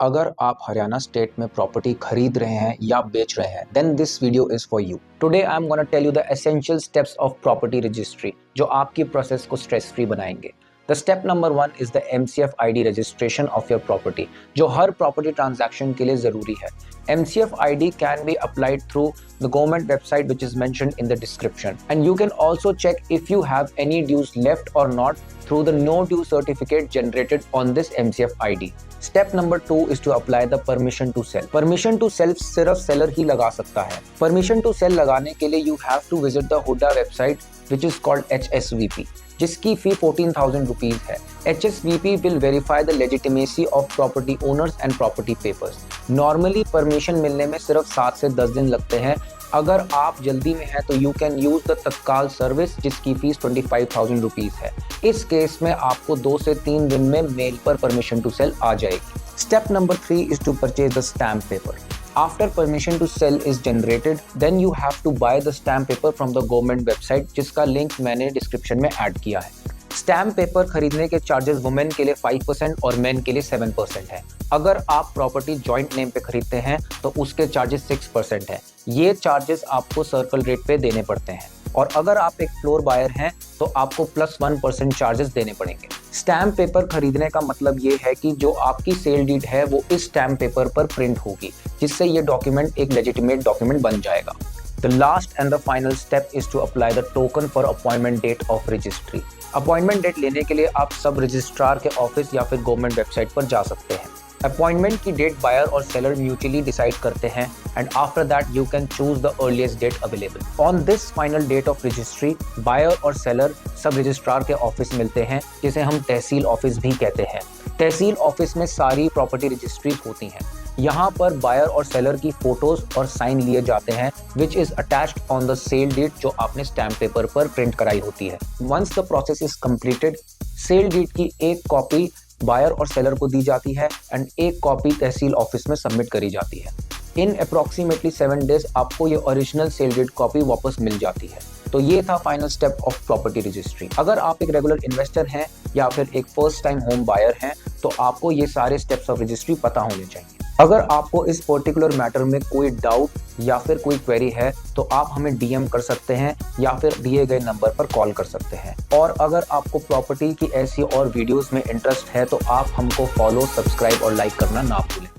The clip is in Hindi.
अगर आप हरियाणा स्टेट में प्रॉपर्टी खरीद रहे हैं या बेच रहे हैं then this video is for you. Today I am gonna tell you the essential steps of property registry जो आपकी प्रोसेस को स्ट्रेस फ्री बनाएंगे। The step number 1 is the MCF ID registration of your property, जो हर प्रॉपर्टी ट्रांजैक्शन के लिए जरूरी है। MCF ID can be applied through the government website which is mentioned in the description, and you can also check if you have any dues left or not through the no due certificate generated on this MCF ID. Step number 2 is to apply the permission to sell. Permission to sell सिर्फ सेलर ही लगा सकता है। Permission to sell लगाने के लिए you have to visit the Hooda website which is called HSVP, जिसकी फी 14,000 रुपीज है। HSVP will verify the legitimacy of property owners and property papers. Normally permission मिलने में सिर्फ 7 से 10 दिन लगते हैं। अगर आप जल्दी में हैं तो यू कैन यूज द तत्काल सर्विस जिसकी फीस 25,000 रुपीज है। इस केस में आपको 2 से 3 दिन में मेल पर परमिशन टू सेल आ जाएगी। Step number 3 is to purchase the stamp paper. After permission to sell is generated, then you have to buy the stamp paper from the government website, जिसका लिंक मैंने डिस्क्रिप्शन में ऐड किया है। स्टैम्प पेपर खरीदने के चार्जेस वुमेन के लिए 5% और मेन के लिए 7% है। अगर आप प्रॉपर्टी जॉइंट नेम पे खरीदते हैं तो उसके चार्जेस 6% है। ये चार्जेस आपको सर्कल रेट पे देने पड़ते हैं, और अगर आप एक फ्लोर बायर हैं तो आपको +1% चार्जेस देने पड़ेंगे। स्टैम्प पेपर खरीदने का मतलब ये है कि जो आपकी सेल डीड है वो इस स्टैम्प पेपर पर प्रिंट होगी, जिससे ये डॉक्यूमेंट एक लेजिटिमेट डॉक्यूमेंट बन जाएगा। The last and the final step is to apply the token for appointment date of registry. Appointment date लेने के लिए आप सब रजिस्ट्रार के ऑफिस या फिर गवर्नमेंट वेबसाइट पर जा सकते हैं। अपॉइंटमेंट की डेट बायर और सेलर म्यूचुअली डिसाइड करते हैं, and after that you can choose the earliest date available. On this final date of registry buyer और सेलर सब रजिस्ट्रार के ऑफिस मिलते हैं, जिसे हम तहसील ऑफिस भी कहते हैं। तहसील ऑफिस में सारी प्रॉपर्टी रजिस्ट्री होती हैं। यहाँ पर बायर और सेलर की फोटोज और साइन लिए जाते हैं which is attached on the sale deed जो आपने स्टैम्प पेपर पर प्रिंट कराई होती है। Once the process is completed, sale deed की एक कॉपी बायर और सेलर को दी जाती है एंड एक कॉपी तहसील ऑफिस में सबमिट करी जाती है। इन अप्रोक्सीमेटली 7 डेज आपको ये ओरिजिनल सेल डीड कॉपी वापस मिल जाती है। तो ये था final step of property registry. अगर आप एक रेगुलर इन्वेस्टर हैं या फिर एक फर्स्ट टाइम होम बायर हैं तो आपको ये सारे स्टेप्स ऑफ रजिस्ट्री पता होने चाहिए। अगर आपको इस पर्टिकुलर मैटर में कोई डाउट या फिर कोई क्वेरी है तो आप हमें DM कर सकते हैं या फिर दिए गए नंबर पर कॉल कर सकते हैं। और अगर आपको प्रॉपर्टी की ऐसी और वीडियोस में इंटरेस्ट है तो आप हमको फॉलो, सब्सक्राइब और लाइक करना ना भूलें।